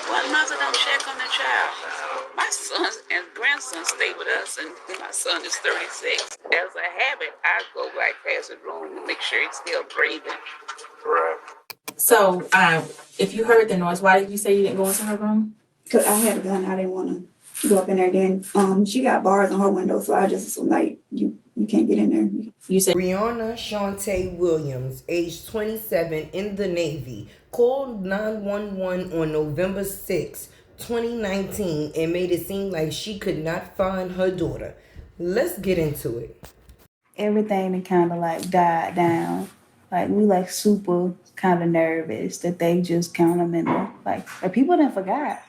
One mother don't check on the child. My sons and grandson stay with us, and my son is 36. As a habit, I go right past the room to make sure he's still breathing. Right. So, if you heard the noise, why did you say you didn't go into her room? Because I had a gun, I didn't want to go up in there. Then she got bars on her window, so I just assumed like you can't get in there. You said Briana Shantae Williams, age 27, in the Navy, called 911 on November 6, 2019, and made it seem like she could not find her daughter. Let's get into it. Everything kind of like died down. Like we like super kind of nervous that they just count them in the like people didn't forgot.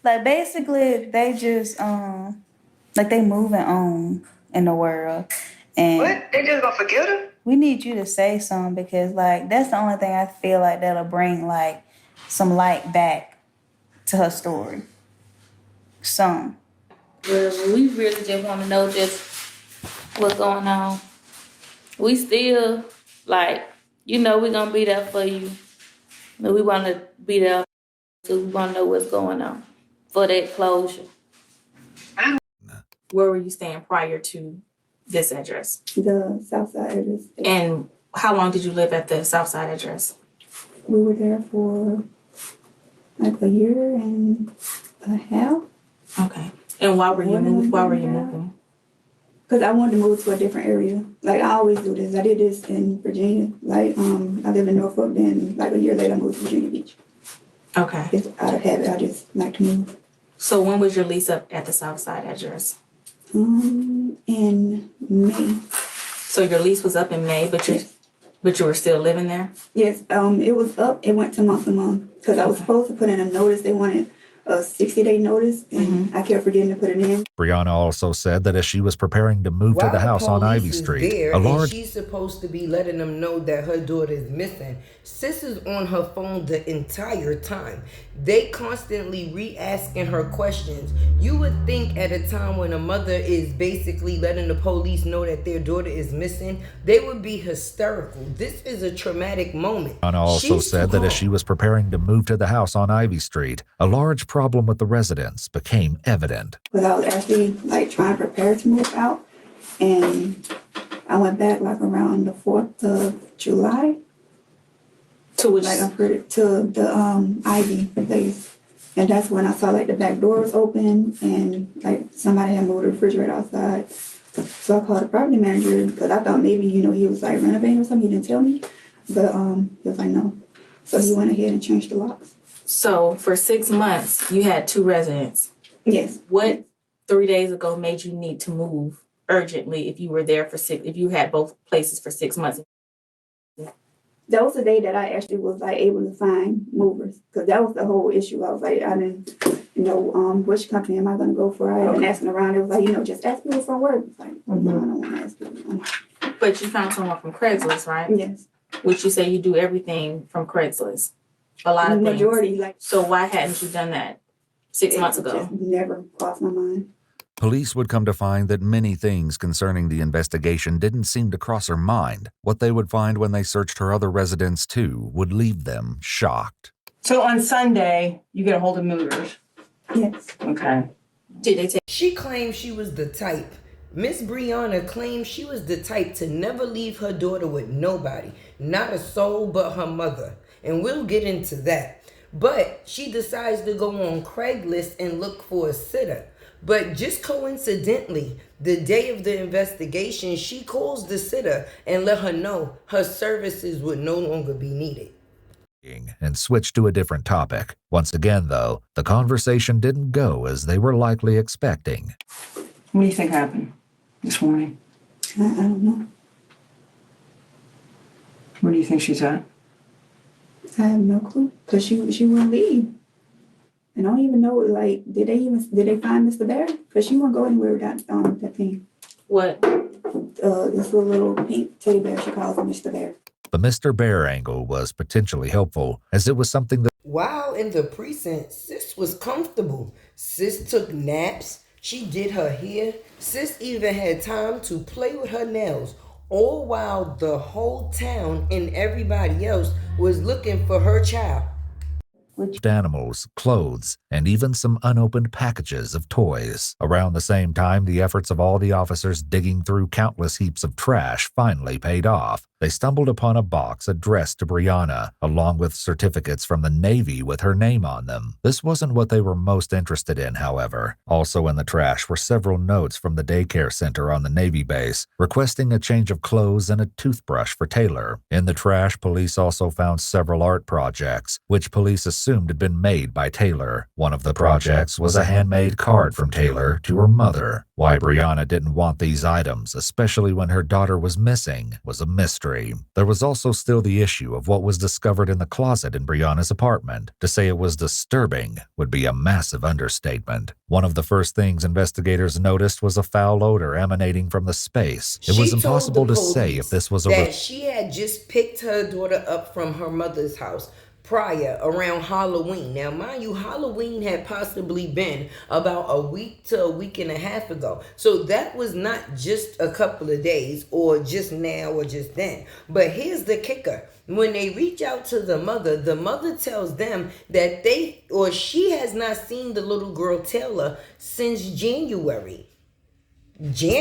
Like basically they just like they moving on in the world. And What? They just gonna forget her? we need you to say something because like that's the only thing I feel like that'll bring like some light back to her story. Some. well, we really just want to know just what's going on. We still like, we're gonna be there for you. But we want to be there, so we want to know what's going on for that closure. Where were you staying prior to this address? The south side address. And how long did you live at the south side address? We were there for like a year and a half. Okay. And why were you moving? Because I wanted to move to a different area. Like I always do this. I did this in Virginia. Like I lived in Norfolk, then like a year later I moved to Virginia Beach. Okay. It's out of habit. I just like to move. So when was your lease up at the south side address? In May. So your lease was up in May, but you were still living there? Yes, it was up. It went to month because I was supposed to put in a notice. They wanted a 60-day notice, and I kept forgetting to put it in. Briana also said that as she was preparing to move to the house on Ivy Street, a large... She's supposed to be letting them know that her daughter is missing. Sis is on her phone the entire time. They constantly re-asking her questions. You would think at a time when a mother is basically letting the police know that their daughter is missing, they would be hysterical. This is a traumatic moment. Briana also said that as she was preparing to move to the house on Ivy Street, a large problem with the residents became evident. But I was actually like trying to prepare to move out, and I went back like around the 4th of July. To which? Like I put it to the Ivy place, and that's when I saw like the back door was open and like somebody had moved the refrigerator outside. So I called the property manager because I thought maybe he was like renovating or something. He didn't tell me, but he was like no. So he went ahead and changed the locks. So for 6 months, you had 2 residents. Yes. What 3 days ago made you need to move urgently if you were there if you had both places for 6 months? That was the day that I actually was like able to find movers, because that was the whole issue. I was like, I didn't know which company am I going to go for. I had been asking around. It was like, just ask people from work. It's like, no, I don't want to ask people. But you found someone from Craigslist, right? Yes. Which you say you do everything from Craigslist. A lot of things. Majority, like. So why hadn't you done that 6 months ago? Just never crossed my mind. Police would come to find that many things concerning the investigation didn't seem to cross her mind. What they would find when they searched her other residence too would leave them shocked. So on Sunday, you get a hold of movers. Yes. Okay. Did they take? She claimed she was the type. Miss Briana claimed she was the type to never leave her daughter with nobody, not a soul but her mother. And we'll get into that. But she decides to go on Craigslist and look for a sitter. But just coincidentally, the day of the investigation, she calls the sitter and let her know her services would no longer be needed. And switched to a different topic. Once again, though, the conversation didn't go as they were likely expecting. What do you think happened this morning? I don't know. Where do you think she's at? I have no clue, because she wouldn't leave. And I don't even know, like, did they find Mr. Bear? Because she won't go anywhere without that thing. What? This little pink teddy bear, she calls him Mr. Bear. The Mr. Bear angle was potentially helpful, as it was something that... While in the precinct, Sis was comfortable. Sis took naps. She did her hair. Sis even had time to play with her nails. All while the whole town and everybody else was looking for her child. animals, clothes, and even some unopened packages of toys. Around the same time, the efforts of all the officers digging through countless heaps of trash finally paid off. They stumbled upon a box addressed to Briana, along with certificates from the Navy with her name on them. This wasn't what they were most interested in, however. Also in the trash were several notes from the daycare center on the Navy base, requesting a change of clothes and a toothbrush for Taylor. In the trash, police also found several art projects, which police assumed had been made by Taylor. One of the projects was a handmade card from Taylor to her mother. Why Briana didn't want these items, especially when her daughter was missing, was a mystery. There was also still the issue of what was discovered in the closet in Briana's apartment. To say it was disturbing would be a massive understatement. One of the first things investigators noticed was a foul odor emanating from the space. It was impossible to say if this was that she had just picked her daughter up from her mother's house prior around Halloween. Now, mind you, Halloween had possibly been about a week to a week and a half ago. So that was not just a couple of days or just now or just then. But here's the kicker. When they reach out to the mother tells them that she has not seen the little girl Taylor since January.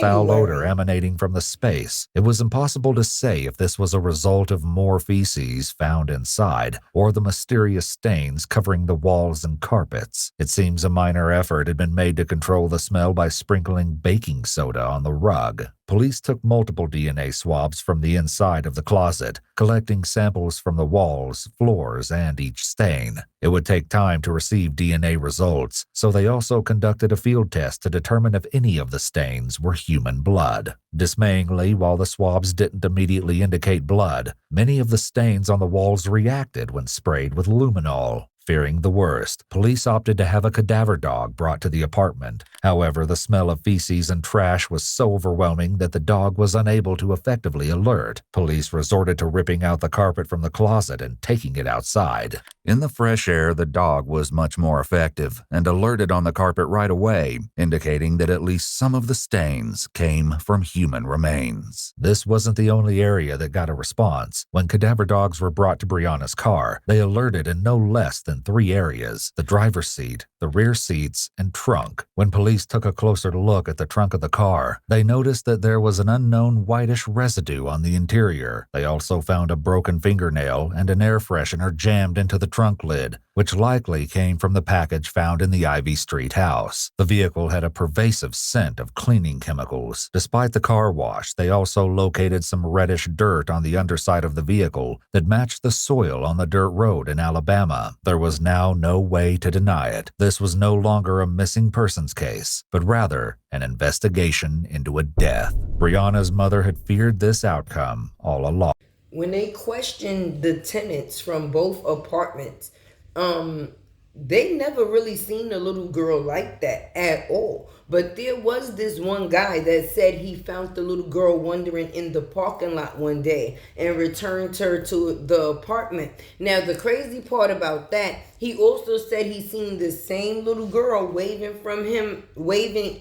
Foul odor emanating from the space. It was impossible to say if this was a result of more feces found inside or the mysterious stains covering the walls and carpets. It seems a minor effort had been made to control the smell by sprinkling baking soda on the rug. Police took multiple DNA swabs from the inside of the closet, collecting samples from the walls, floors, and each stain. It would take time to receive DNA results, so they also conducted a field test to determine if any of the stains were human blood. Dismayingly, while the swabs didn't immediately indicate blood, many of the stains on the walls reacted when sprayed with luminol. Fearing the worst, police opted to have a cadaver dog brought to the apartment. However, the smell of feces and trash was so overwhelming that the dog was unable to effectively alert. Police resorted to ripping out the carpet from the closet and taking it outside. In the fresh air, the dog was much more effective and alerted on the carpet right away, indicating that at least some of the stains came from human remains. This wasn't the only area that got a response. When cadaver dogs were brought to Briana's car, they alerted in no less than 3 areas: the driver's seat, the rear seats, and trunk. When police took a closer look at the trunk of the car, they noticed that there was an unknown whitish residue on the interior. They also found a broken fingernail and an air freshener jammed into the trunk lid, which likely came from the package found in the Ivy Street house. The vehicle had a pervasive scent of cleaning chemicals. Despite the car wash, they also located some reddish dirt on the underside of the vehicle that matched the soil on the dirt road in Alabama. There was now no way to deny it. This was no longer a missing persons case, but rather an investigation into a death. Briana's mother had feared this outcome all along. When they questioned the tenants from both apartments, they never really seen a little girl like that at all. But there was this one guy that said he found the little girl wandering in the parking lot one day and returned her to the apartment. Now, the crazy part about that, he also said he seen the same little girl waving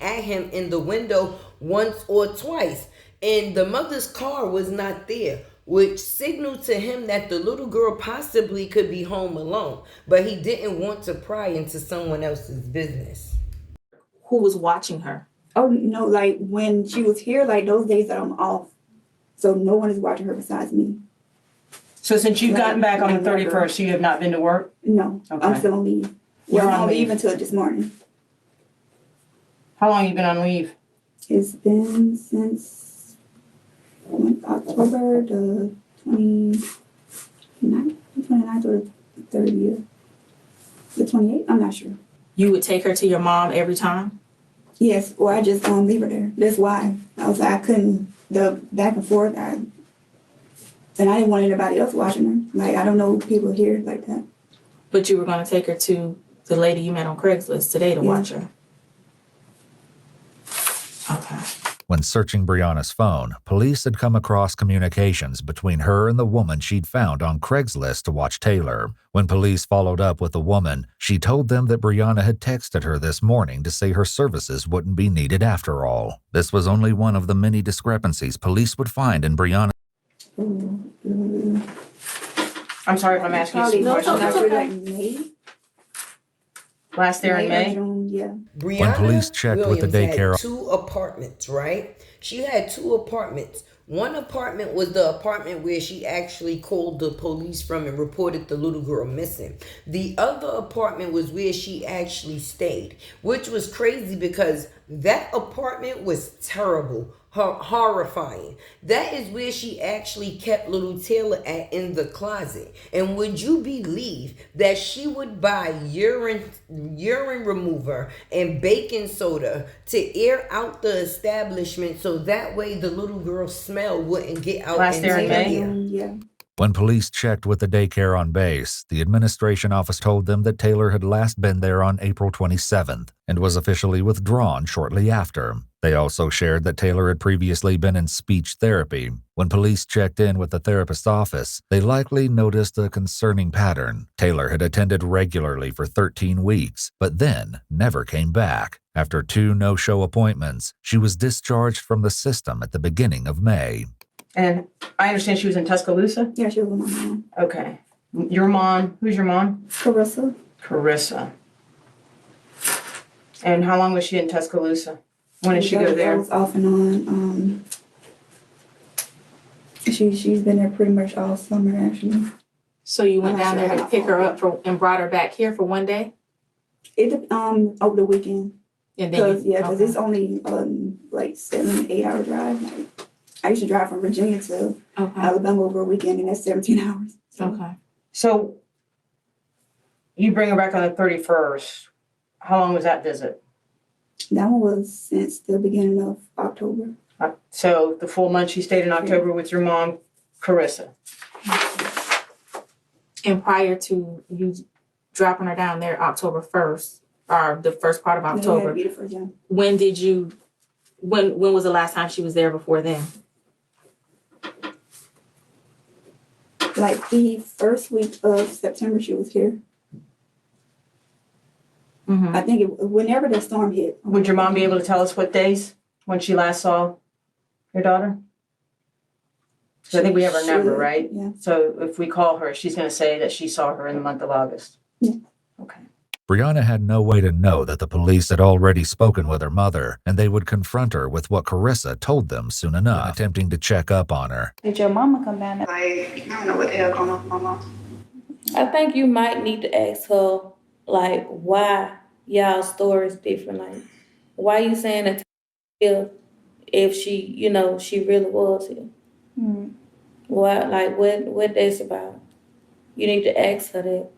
at him in the window once or twice. And the mother's car was not there, which signaled to him that the little girl possibly could be home alone, but he didn't want to pry into someone else's business. Who was watching her? Oh, no, like when she was here, like those days that I'm off. So no one is watching her besides me. So since you've gotten back on the 31st, you have not been to work? No, Okay. I'm still on leave. You're Well, on I'm leave. leave until this morning. How long have you been on leave? It's been since October the 29th or the 30th. The 28th? I'm not sure. You would take her to your mom every time? Yes, or I just leave her there. That's why. I was like, I couldn't, the back and forth, and I didn't want anybody else watching her. Like, I don't know people here like that. But you were going to take her to the lady you met on Craigslist today to watch her? Okay. When searching Briana's phone, police had come across communications between her and the woman she'd found on Craigslist to watch Taylor. When police followed up with the woman, she told them that Briana had texted her this morning to say her services wouldn't be needed after all. This was only one of the many discrepancies police would find in Briana. I'm sorry if I'm asking you some No, questions. it's okay. Like May? Last there in May? June, yeah. Briana When police checked with the Williams daycare, had 2 apartments, right? She had 2 apartments. One apartment was the apartment where she actually called the police from and reported the little girl missing. The other apartment was where she actually stayed, which was crazy because that apartment was terrible. Horrifying. That is where she actually kept little Taylor at, in the closet. And would you believe that she would buy urine remover and baking soda to air out the establishment so that way the little girl's smell wouldn't get out Last into there in the May? air? Yeah. when police checked with the daycare on base, the administration office told them that Taylor had last been there on April 27th and was officially withdrawn shortly after. They also shared that Taylor had previously been in speech therapy. When police checked in with the therapist's office, they likely noticed a concerning pattern. Taylor had attended regularly for 13 weeks, but then never came back. After 2 no-show appointments, she was discharged from the system at the beginning of May. And I understand she was in Tuscaloosa? Yeah, she was with my mom. Okay. Your mom, who's your mom? Carissa. Carissa. And how long was she in Tuscaloosa? When did she go That there? was off and on. She's been there pretty much all summer, actually. So you went down there to pick her up and brought her back here for one day? Over the weekend. And then Because it's only like 7-8 hour drive. Like, I used to drive from Virginia to Alabama over a weekend, and that's 17 hours. Okay. So you bring her back on the 31st. How long was that visit? That one was since the beginning of October. So the full month she stayed in October with your mom, Carissa. And prior to you dropping her down there October 1st, or the first part of October, when was the last time she was there before then? Like the first week of September, she was here. Mm-hmm. I think whenever the storm hit. Would your mom be able to tell us what days when she last saw your daughter? Because I think we have her number, right? Yeah. So if we call her, she's going to say that she saw her in the month of August. Yeah. Okay. Briana had no way to know that the police had already spoken with her mother, and they would confront her with what Carissa told them soon enough, attempting to check up on her. Did your mama come down there? Like, I don't know what the hell going on with my mom. I think you might need to ask her, like, why y'all story is different. Like, why you saying that if she, she really was here? Mm-hmm. What that's about? You need to ask her that.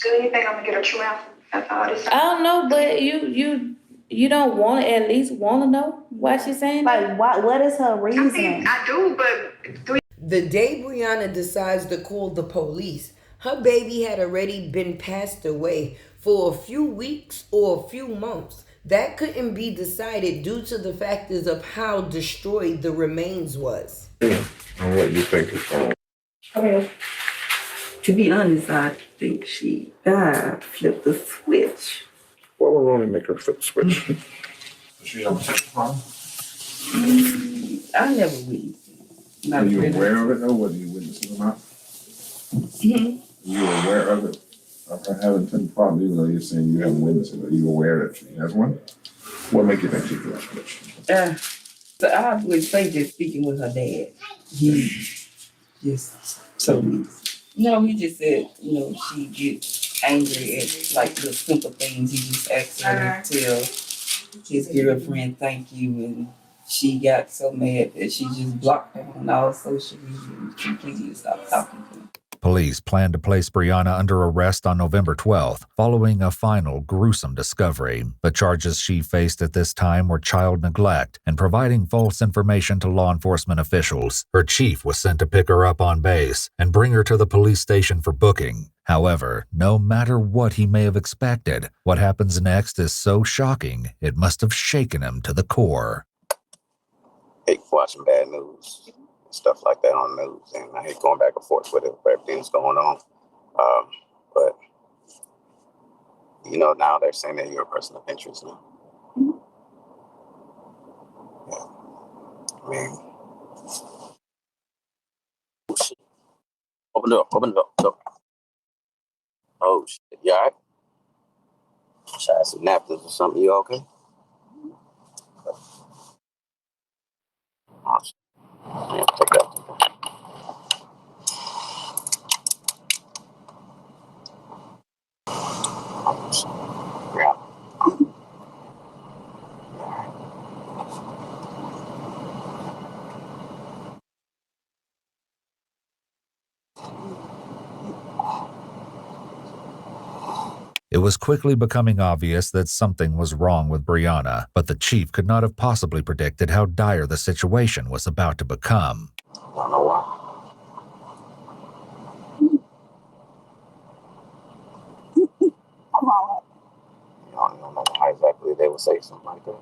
Do you think I'm gonna get a true answer after all this? I don't know, but you don't want to at least want to know why she's saying that? Like, what is her reasoning? I do, but The day Briana decides to call the police, her baby had already been passed away for a few weeks or a few months. That couldn't be decided due to the factors of how destroyed the remains was. And what you think is wrong? okay. To be honest, I think she flipped the switch. What would wrong to make her flip the switch? She ever testify? I never really. Are you aware of it though, whether you witnessed it or not? Mm-hmm. Are you aware of it? Of her having testified, even though you're saying you haven't witnessed it, are you aware that she has one? What make you think she flipped the switch? So I would say just speaking with her dad. He just so no, he just said, she gets angry at like the simple things. He just asked her to tell his girlfriend thank you, and she got so mad that she just blocked him on all social media and completely stopped talking to him. Police planned to place Briana under arrest on November 12th, following a final gruesome discovery. The charges she faced at this time were child neglect and providing false information to law enforcement officials. Her chief was sent to pick her up on base and bring her to the police station for booking. However, no matter what he may have expected, what happens next is so shocking it must have shaken him to the core. I hate watching bad news. Stuff like that on the news, and I hate going back and forth with it, but everything's going on. But now they're saying that you're a person of interest now. Yeah. I mean, oh shit! Open the door! Open the door! Oh shit! Yeah. Should I have some napkins or something? You okay? Yeah, take that. Yeah. It was quickly becoming obvious that something was wrong with Briana, but the chief could not have possibly predicted how dire the situation was about to become. I don't know why. You don't know how exactly they would say something like that.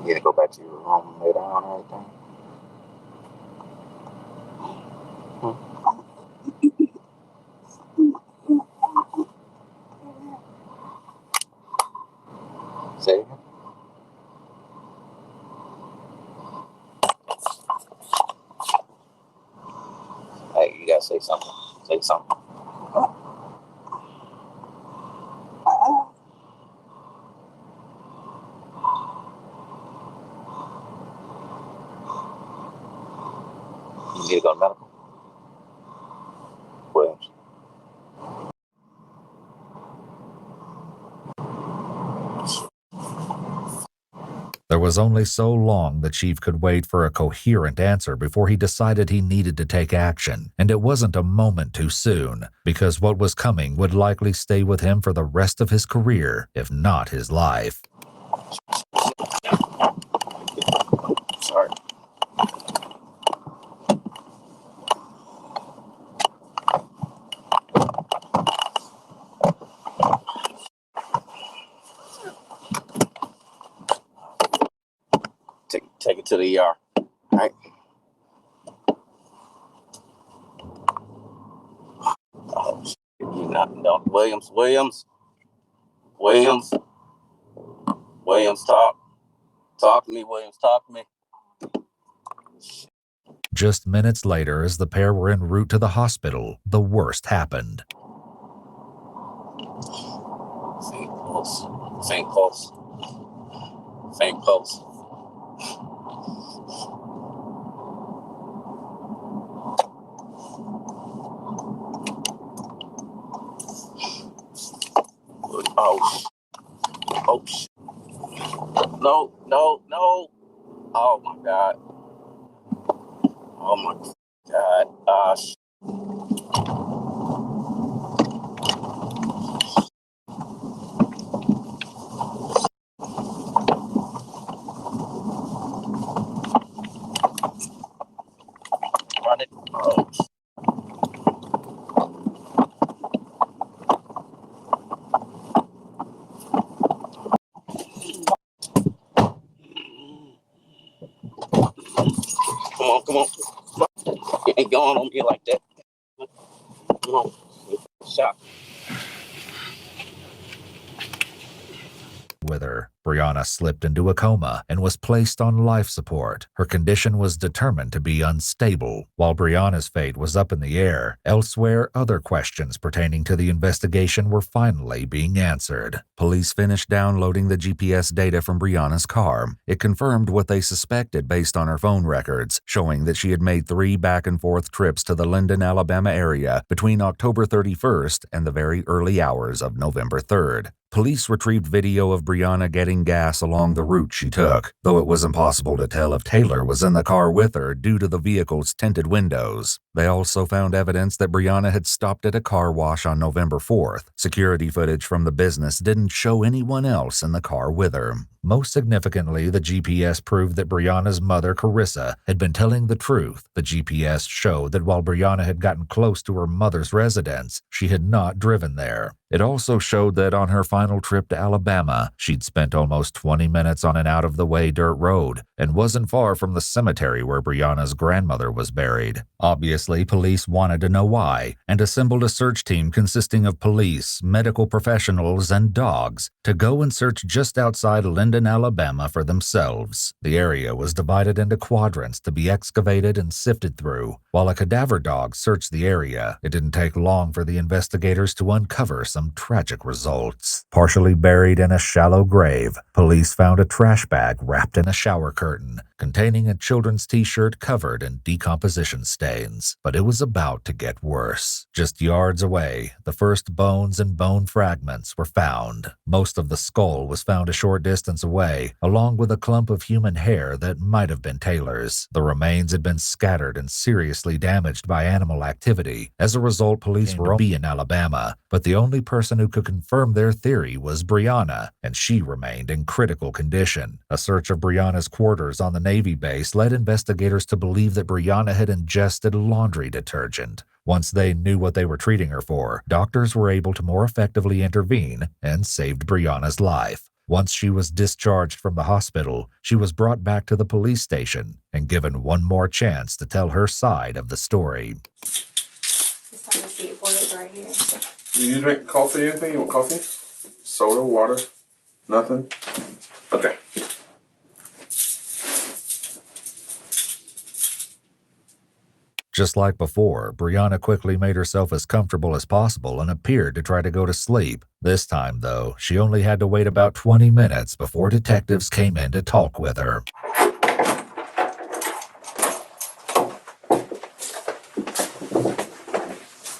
You need to go back to your room and lay down and everything. Say it. Hey, you gotta say something. Say something. You need to go to medical. Williams. There was only so long the chief could wait for a coherent answer before he decided he needed to take action, and it wasn't a moment too soon, because what was coming would likely stay with him for the rest of his career, if not his life. Sorry. Take it to the ER. All right. Oh, shit. You not no Williams. Talk to me, Williams. Talk to me. Just minutes later, as the pair were en route to the hospital, the worst happened. Faint pulse. Faint pulse. Faint pulse. Oh, oh, no. Oh my God. Oh my God. Run it. Oh. Come on. You ain't going on me like that. Come on. Shot. With her, Briana slipped into a coma and was placed on life support. Her condition was determined to be unstable. While Briana's fate was up in the air, elsewhere other questions pertaining to the investigation were finally being answered. Police finished downloading the GPS data from Briana's car. It confirmed what they suspected based on her phone records, showing that she had made 3 back-and-forth trips to the Linden, Alabama area between October 31st and the very early hours of November 3rd. Police retrieved video of Briana getting gas along the route she took, though it was impossible to tell if Taylor was in the car with her due to the vehicle's tinted windows. They also found evidence that Briana had stopped at a car wash on November 4th. Security footage from the business didn't show anyone else in the car with her. Most significantly, the GPS proved that Brianna's mother, Carissa, had been telling the truth. The GPS showed that while Brianna had gotten close to her mother's residence, she had not driven there. It also showed that on her final trip to Alabama, she'd spent almost 20 minutes on an out-of-the-way dirt road and wasn't far from the cemetery where Brianna's grandmother was buried. Obviously, police wanted to know why and assembled a search team consisting of police, medical professionals, and dogs to go and search just outside Linden, Alabama for themselves. The area was divided into quadrants to be excavated and sifted through. While a cadaver dog searched the area, it didn't take long for the investigators to uncover some tragic results. Partially buried in a shallow grave, police found a trash bag wrapped in a shower curtain containing a children's t-shirt covered in decomposition stains. But it was about to get worse. Just yards away, the first bones and bone fragments were found. Most of the skull was found a short distance away, along with a clump of human hair that might have been Taylor's. The remains had been scattered and seriously damaged by animal activity. As a result, police were in Alabama, but the only person who could confirm their theory was Briana, and she remained in critical condition. A search of Briana's quarters on the Navy base led investigators to believe that Briana had ingested laundry detergent. Once they knew what they were treating her for, doctors were able to more effectively intervene and saved Briana's life. Once she was discharged from the hospital, she was brought back to the police station and given one more chance to tell her side of the story. Do you drink coffee or anything? You want coffee? Soda, water? Nothing? Okay. Just like before, Briana quickly made herself as comfortable as possible and appeared to try to go to sleep. This time, though, she only had to wait about 20 minutes before detectives came in to talk with her.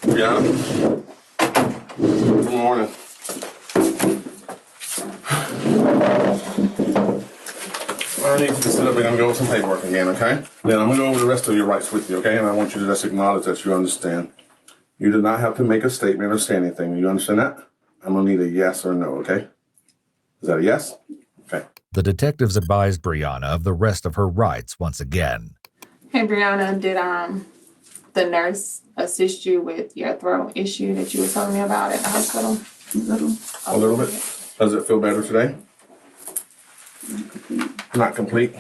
Briana? Good morning. I need you to sit up. We're going to go over some paperwork again, okay? Then I'm going to go over the rest of your rights with you, okay? And I want you to just acknowledge that you understand. You do not have to make a statement or say anything. You understand that? I'm going to need a yes or no, okay? Is that a yes? Okay. The detectives advised Briana of the rest of her rights once again. Hey, Briana, did the nurse assist you with your throat issue that you were telling me about at the hospital? A little bit. Does it feel better today? Not complete.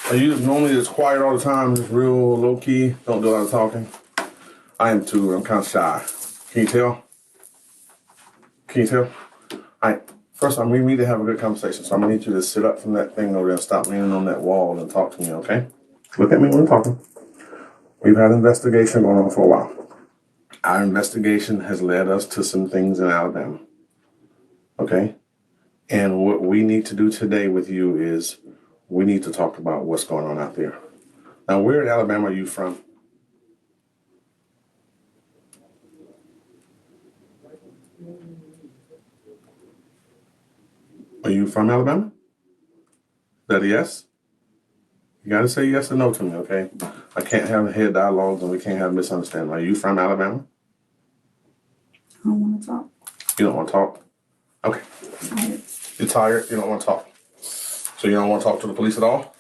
Are you normally just quiet all the time, just real low key, don't do a lot of talking? I am too. I'm kind of shy. Can you tell? Can you tell? First, we need to have a good conversation, so I'm gonna need you to sit up from that thing over there and stop leaning on that wall and talk to me, okay? Look at me when I'm talking. We've had an investigation going on for a while. Our investigation has led us to some things in Alabama, okay? And what we need to do today with you is we need to talk about what's going on out there. Now, where in Alabama are you from? Are you from Alabama? Is that a yes? You gotta say yes or no to me, okay? I can't have head dialogues and we can't have misunderstanding. Are you from Alabama? I don't want to talk. You don't want to talk? Okay. You're tired? You don't want to talk? So you don't want to talk to the police at all?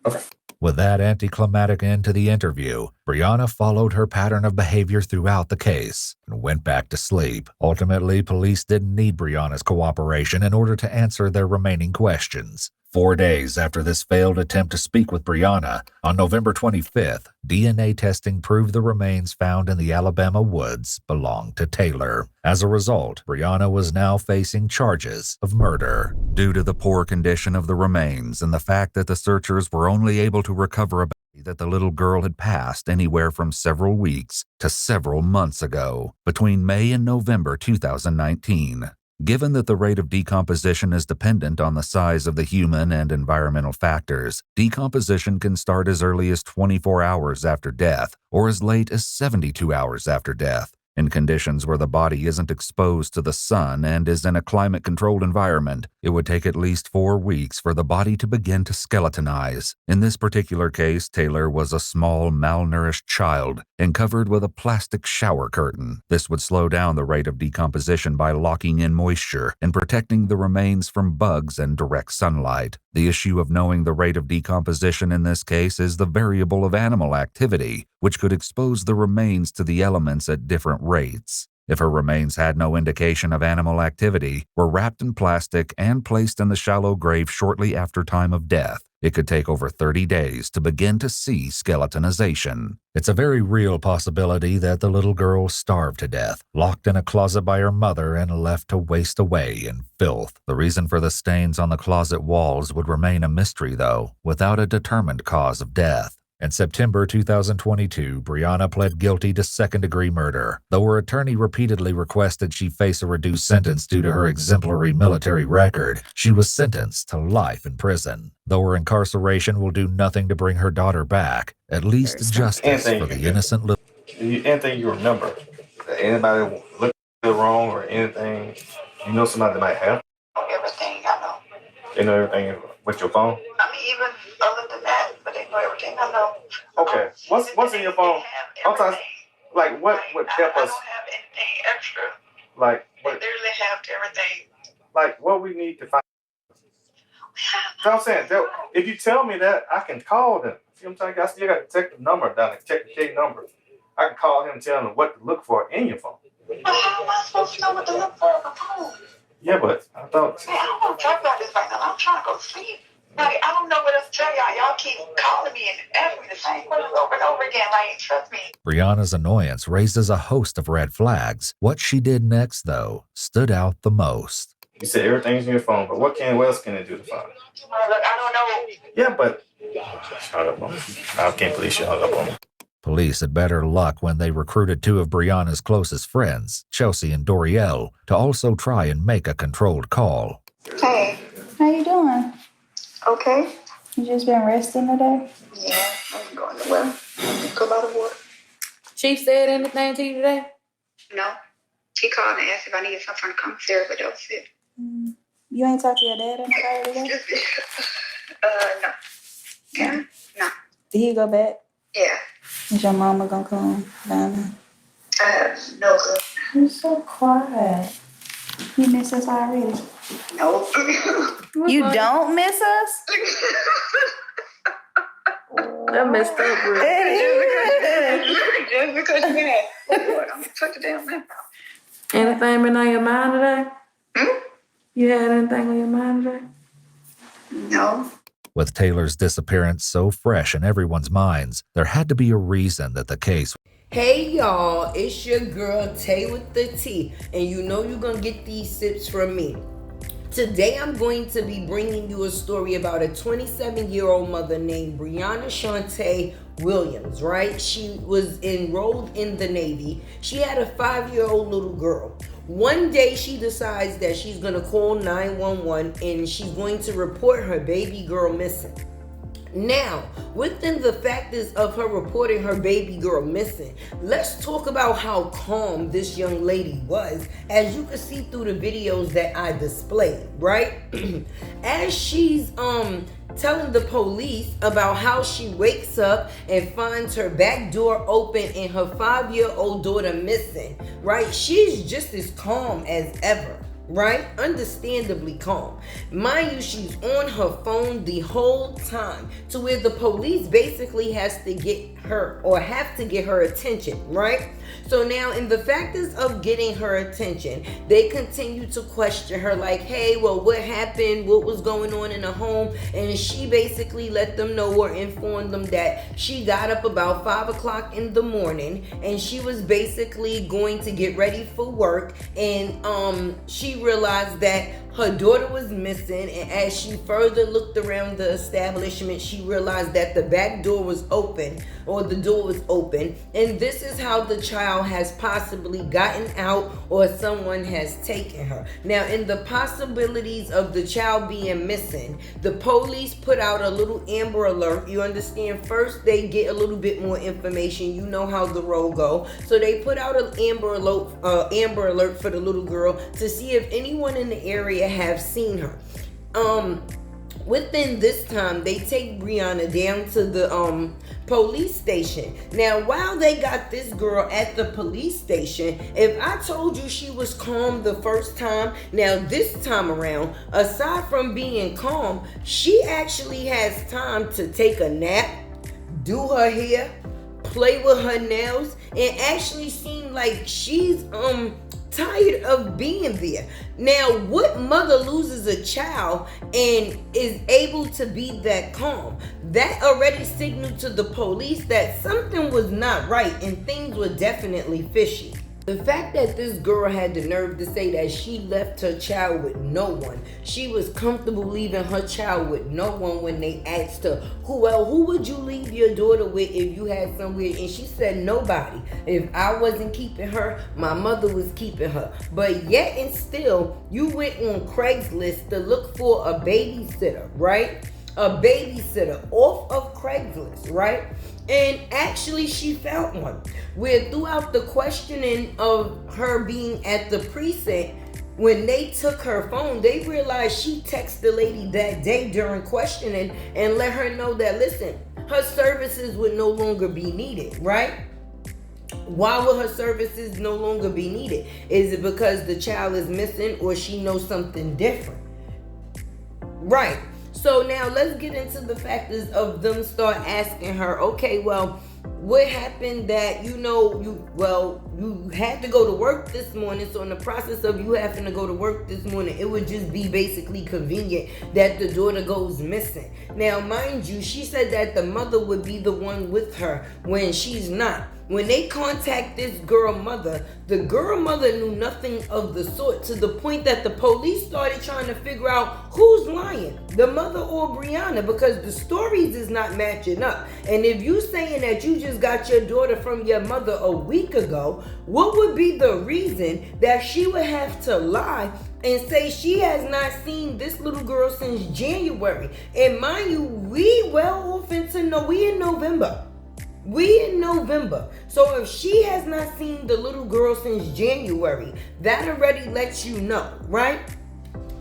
Okay. With that anticlimactic end to the interview, Briana followed her pattern of behavior throughout the case and went back to sleep. Ultimately, police didn't need Briana's cooperation in order to answer their remaining questions. 4 days after this failed attempt to speak with Briana, on November 25th, DNA testing proved the remains found in the Alabama woods belonged to Taylor. As a result, Briana was now facing charges of murder. Due to the poor condition of the remains and the fact that the searchers were only able to recover a body that the little girl had passed anywhere from several weeks to several months ago, between May and November 2019. Given that the rate of decomposition is dependent on the size of the human and environmental factors, decomposition can start as early as 24 hours after death or as late as 72 hours after death. In conditions where the body isn't exposed to the sun and is in a climate-controlled environment, it would take at least 4 weeks for the body to begin to skeletonize. In this particular case, Taylor was a small, malnourished child and covered with a plastic shower curtain. This would slow down the rate of decomposition by locking in moisture and protecting the remains from bugs and direct sunlight. The issue of knowing the rate of decomposition in this case is the variable of animal activity, which could expose the remains to the elements at different rates. If her remains had no indication of animal activity, were wrapped in plastic and placed in the shallow grave shortly after time of death, it could take over 30 days to begin to see skeletonization. It's a very real possibility that the little girl starved to death, locked in a closet by her mother and left to waste away in filth. The reason for the stains on the closet walls would remain a mystery, though, without a determined cause of death. In September 2022, Briana pled guilty to second-degree murder, though her attorney repeatedly requested she face a reduced sentence due to her exemplary military record. She was sentenced to life in prison. Though her incarceration will do nothing to bring her daughter back, at least justice for the innocent little... Anything you remember? That anybody looked wrong or anything? You know somebody that might have? Everything I know. They know everything with your phone? I mean, even other than that, but they know everything I know. Okay. What's in your phone? Sometimes, like, what would help us? I don't have anything extra. Like, They what? literally have everything. Like, what we need to find? You know what I'm saying? If you tell me that, I can call them. See what I'm saying? I still got to check the number down, check the K number. I can call him and tell him what to look for in your phone. But how am I supposed to know what to look for on the phone? Yeah, but I thought. Man, I don't want to talk about this right now. I'm trying to go to sleep. Like, I don't know what else to tell y'all. Y'all keep calling me and asking me the same questions over and over again. Like, trust me. Briana's annoyance raises a host of red flags. What she did next, though, stood out the most. You said everything's in your phone, but what else can it do to find? Look, I don't know. Yeah, but shut up on me. I can't believe she hung up on me. Police had better luck when they recruited two of Briana's closest friends, Chelsea and Dorielle, to also try and make a controlled call. Hey. How you doing? Okay. You just been resting today? Yeah, I'm going to well. Go by the water. Chief said anything to you today? No. He called and asked if I needed something from the commissary, but that was it. You ain't talked to your dad or nobody today? No. Yeah? No. Did he go back? Yeah. Is your mama gonna come down there? I have no clue. You're so quiet. You miss us already? No. You don't miss us? That messed up, bro. Just because you can ask. I'm gonna touch the damn thing. Anything been on your mind today? You had anything on your mind today? No. With Taylor's disappearance so fresh in everyone's minds, there had to be a reason that the case... Hey y'all, it's your girl Tay with the T, and you know you're gonna get these sips from me. Today I'm going to be bringing you a story about a 27-year-old mother named Briana Shantae Williams, right? She was enrolled in the Navy. She had a 5-year-old little girl. One day she decides that she's gonna call 911 and she's going to report her baby girl missing. Now, within the factors of her reporting her baby girl missing, let's talk about how calm this young lady was, as you can see through the videos that I displayed, right? As she's telling the police about how she wakes up and finds her back door open and her 5-year-old daughter missing, right? She's just as calm as ever. Right? Understandably calm. Mind you, she's on her phone the whole time to where the police basically have to get her attention, right? So now in the factors of getting her attention, they continue to question her like, hey, well, what happened? What was going on in the home? And she basically let them know or informed them that she got up about 5 o'clock in the morning and she was basically going to get ready for work, and she realized that her daughter was missing, and as she further looked around the establishment, she realized that the back door was open, or the door was open, and this is how the child has possibly gotten out or someone has taken her. Now, in the possibilities of the child being missing, the police put out a little Amber Alert. You understand? First, they get a little bit more information. You know how the roll go. So they put out an Amber Alert for the little girl to see if anyone in the area have seen her. Within this time, they take Briana down to the police station. Now, while they got this girl at the police station, if I told you she was calm the first time, now this time around, aside from being calm, she actually has time to take a nap, do her hair, play with her nails, and actually seem like she's tired of being there. Now, what mother loses a child and is able to be that calm? That already signaled to the police that something was not right and things were definitely fishy. The fact that this girl had the nerve to say that she left her child with no one, she was comfortable leaving her child with no one when they asked her, who would you leave your daughter with if you had somewhere? And she said, nobody. If I wasn't keeping her, my mother was keeping her. But yet and still, you went on Craigslist to look for a babysitter, right? A babysitter off of Craigslist, right? And actually she found one. Where throughout the questioning of her being at the precinct, when they took her phone, they realized she texted the lady that day during questioning and let her know that, listen, her services would no longer be needed, right? Why would her services no longer be needed? Is it because the child is missing or she knows something different? Right. So now let's get into the factors of them start asking her, okay, well, what happened that, you had to go to work this morning. So in the process of you having to go to work this morning, it would just be basically convenient that the daughter goes missing. Now, mind you, she said that the mother would be the one with her when she's not. When they contact this girl mother, the girl mother knew nothing of the sort, to the point that the police started trying to figure out who's lying, the mother or Briana, because the stories is not matching up. And if you saying that you just got your daughter from your mother a week ago, what would be the reason that she would have to lie and say she has not seen this little girl since January? And mind you, we in November. So if she has not seen the little girl since January, that already lets you know, right?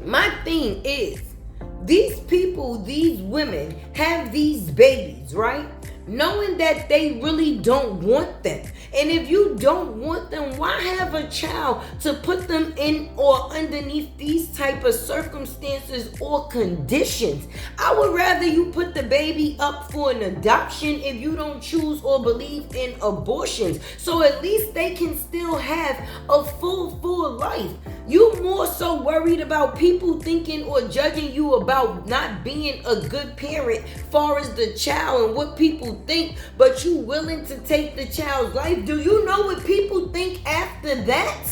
My thing is, these people, these women have these babies, right? Knowing that they really don't want them. And if you don't want them, why have a child to put them in or underneath these type of circumstances or conditions? I would rather you put the baby up for an adoption if you don't choose or believe in abortions. So at least they can still have a full life. You more so worried about people thinking or judging you about not being a good parent far as the child and what people think, but you willing to take the child's life. Do you know what people think after that?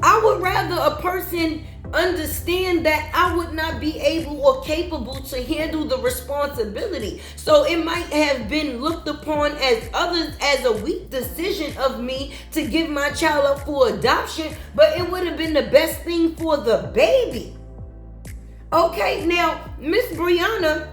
I would rather a person understand that I would not be able or capable to handle the responsibility. So it might have been looked upon as others as a weak decision of me to give my child up for adoption, but it would have been the best thing for the baby. Okay, now Miss Briana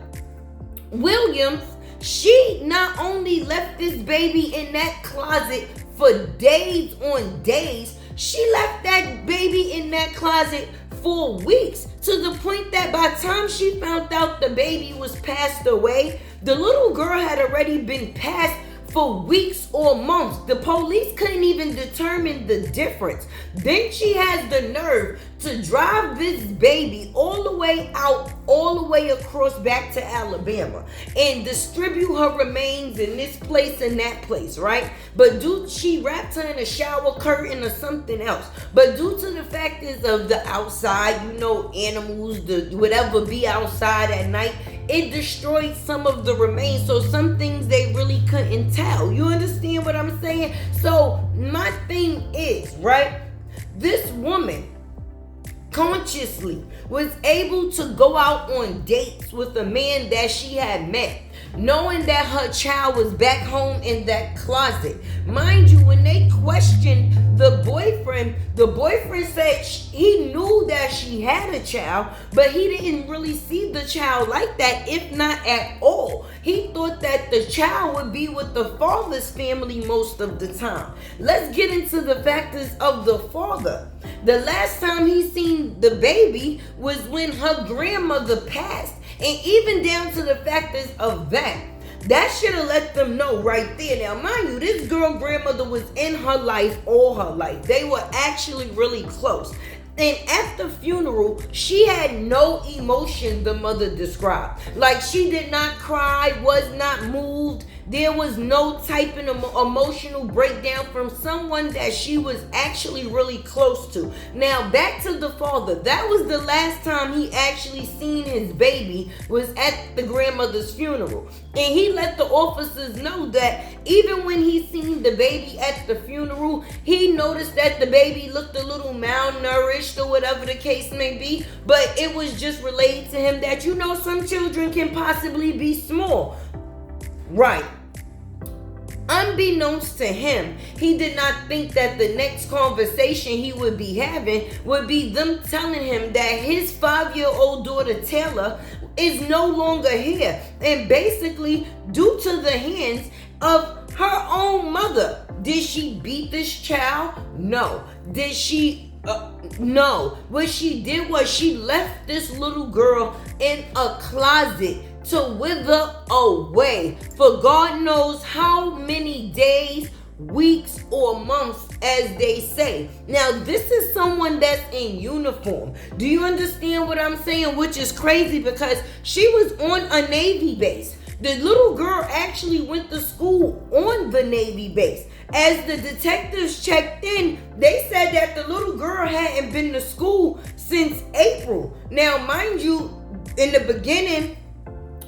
Williams, she not only left this baby in that closet for days on days, she left that baby in that closet for weeks, to the point that by the time she found out the baby was passed away, the little girl had already been passed for weeks or months. The police couldn't even determine the difference. Then she has the nerve to drive this baby all the way out, all the way across back to Alabama and distribute her remains in this place and that place, right? But she wrapped her in a shower curtain or something else. But due to the factors of the outside, animals, whatever be outside at night, it destroyed some of the remains. So some things they really couldn't tell. You understand what I'm saying? So my thing is, right, this woman consciously was able to go out on dates with a man that she had met, knowing that her child was back home in that closet. Mind you, when they questioned the boyfriend said he knew that she had a child, but he didn't really see the child like that, if not at all. He thought that the child would be with the father's family most of the time. Let's get into the factors of the father. The last time he seen the baby was when her grandmother passed. And even down to the factors of that should have let them know right there. Now, mind you, this girl grandmother was in her life all her life. They were actually really close. And at the funeral, she had no emotion, the mother described. Like, she did not cry, was not moved. There was no type of emotional breakdown from someone that she was actually really close to. Now, back to the father. That was the last time he actually seen his baby, was at the grandmother's funeral. And he let the officers know that even when he seen the baby at the funeral, he noticed that the baby looked a little malnourished or whatever the case may be. But it was just relayed to him that, you know, some children can possibly be small. Right. Unbeknownst to him, he did not think that the next conversation he would be having would be them telling him that his 5-year-old daughter Taylor is no longer here, and basically due to the hands of her own mother. Did she beat this child? No. Did she? No. What she did was she left this little girl in a closet to wither away for God knows how many days, weeks, or months, as they say. Now, this is someone that's in uniform. Do you understand what I'm saying? Which is crazy because she was on a Navy base. The little girl actually went to school on the Navy base. As the detectives checked in, they said that the little girl hadn't been to school since April. Now, mind you, in the beginning,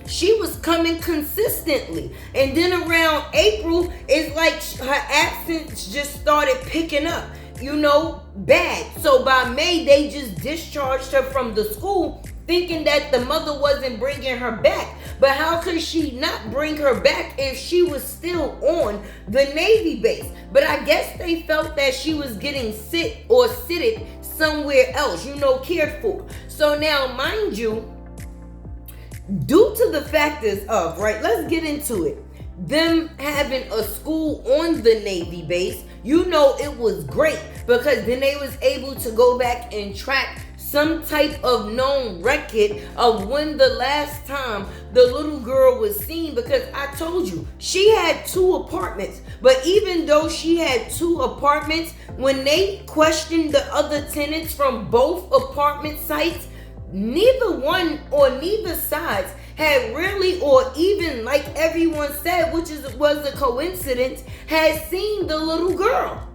she was coming consistently. And then around April, it's like her absence just started picking up, you know, bad. So by May, they just discharged her from the school thinking that the mother wasn't bringing her back. But how could she not bring her back if she was still on the Navy base? But I guess they felt that she was getting seated somewhere else, you know, cared for. So now, mind you, due to the factors of, right, let's get into it, them having a school on the Navy base, you know, it was great because then they was able to go back and track some type of known record of when the last time the little girl was seen, because I told you she had 2 apartments. But even though she had 2 apartments, when they questioned the other tenants from both apartment sites, neither one or neither sides had really, or even like everyone said, which was a coincidence, had seen the little girl.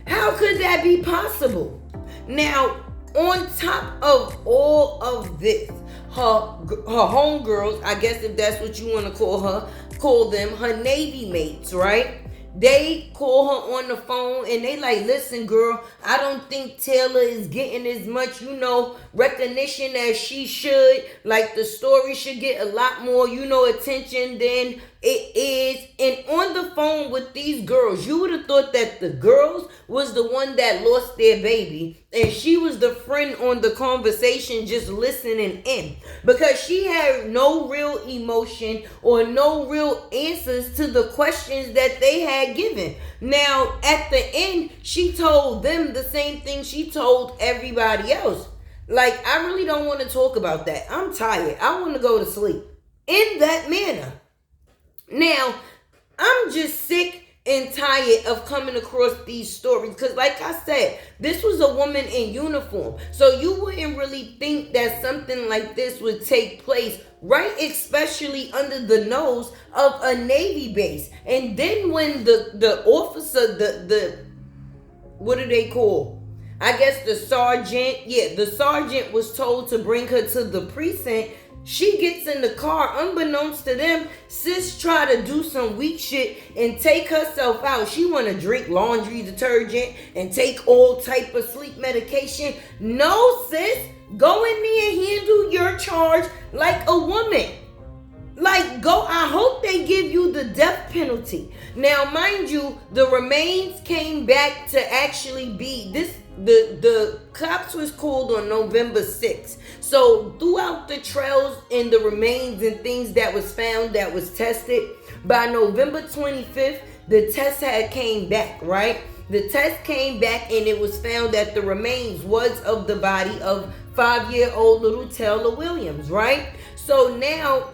How could that be possible? Now, on top of all of this, her homegirls, I guess if that's what you want to call them, her Navy mates, right? They call her on the phone and they like, listen, girl, I don't think Taylor is getting as much, you know, recognition as she should. Like, the story should get a lot more, you know, attention than it is. And on the phone with these girls, you would have thought that the girls was the one that lost their baby and she was the friend on the conversation just listening in, because she had no real emotion or no real answers to the questions that they had given. Now, at the end, she told them the same thing she told everybody else. Like, I really don't want to talk about that. I'm tired. I want to go to sleep. In that manner. Now, I'm just sick and tired of coming across these stories because, like I said, this was a woman in uniform. So you wouldn't really think that something like this would take place, right? Especially under the nose of a Navy base. And then when the officer, the what do they call? I guess the sergeant. Yeah, the sergeant was told to bring her to the precinct. She gets in the car, unbeknownst to them, sis try to do some weak shit and take herself out. She want to drink laundry detergent and take all type of sleep medication. No, sis, go in there and handle your charge like a woman. Like, go, I hope they give you the death penalty. Now, mind you, the remains came back to actually be this. The cops was called on November 6th. So throughout the trails and the remains and things that was found that was tested, by November 25th, the test had came back, right? The test came back and it was found that the remains was of the body of 5-year-old little Taylor Williams, right? So now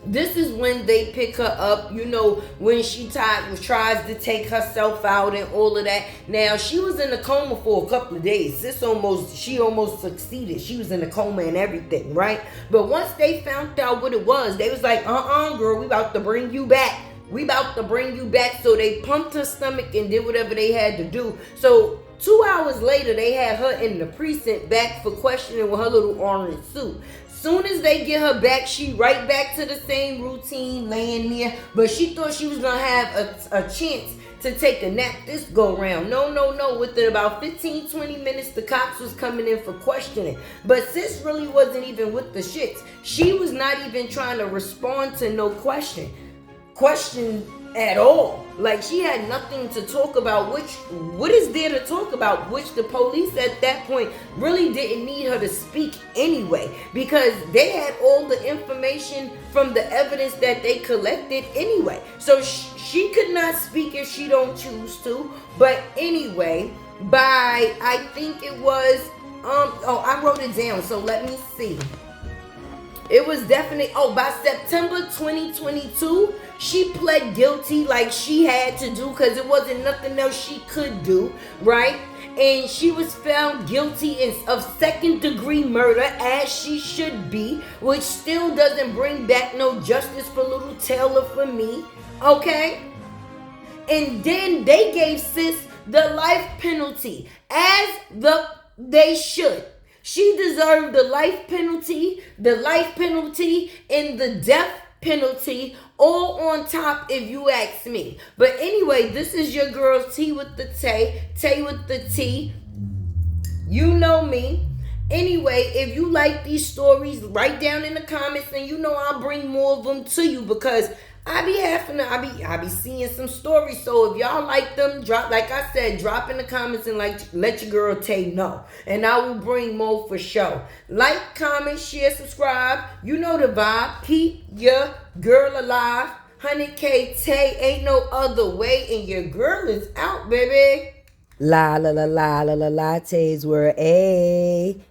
this is when they pick her up, when she tries to take herself out and all of that. Now, she was in a coma for a couple of days. She almost succeeded. She was in a coma and everything, right? But once they found out what it was, they was like, girl, we about to bring you back. So they pumped her stomach and did whatever they had to do. So 2 hours later, they had her in the precinct back for questioning with her little orange suit. Soon as they get her back, she right back to the same routine, laying there. But she thought she was going to have a chance to take a nap this go round. No. Within about 15, 20 minutes, the cops was coming in for questioning. But sis really wasn't even with the shits. She was not even trying to respond to no question at all. Like, she had nothing to talk about, what is there to talk about, which the police at that point really didn't need her to speak anyway, because they had all the information from the evidence that they collected anyway. So she could not speak if she don't choose to. But anyway, by, I think it was, I wrote it down, so let me see. It was definitely, by September 2022, she pled guilty like she had to do, because it wasn't nothing else she could do, right? And she was found guilty of second-degree murder, as she should be, which still doesn't bring back no justice for little Taylor for me, okay? And then they gave sis the life penalty, as they should. She deserved the life penalty, and the death penalty, all on top, if you ask me. But anyway, this is your girl T with the Tay with the T. You know me. Anyway, if you like these stories, write down in the comments, and I'll bring more of them to you, because I be seeing some stories. So if y'all like them, drop in the comments and let your girl Tay know, and I will bring more for sure. Like, comment, share, subscribe. You know the vibe. Keep your girl alive. 100K Tay, ain't no other way, and your girl is out, baby. La la la la la la lattes were a.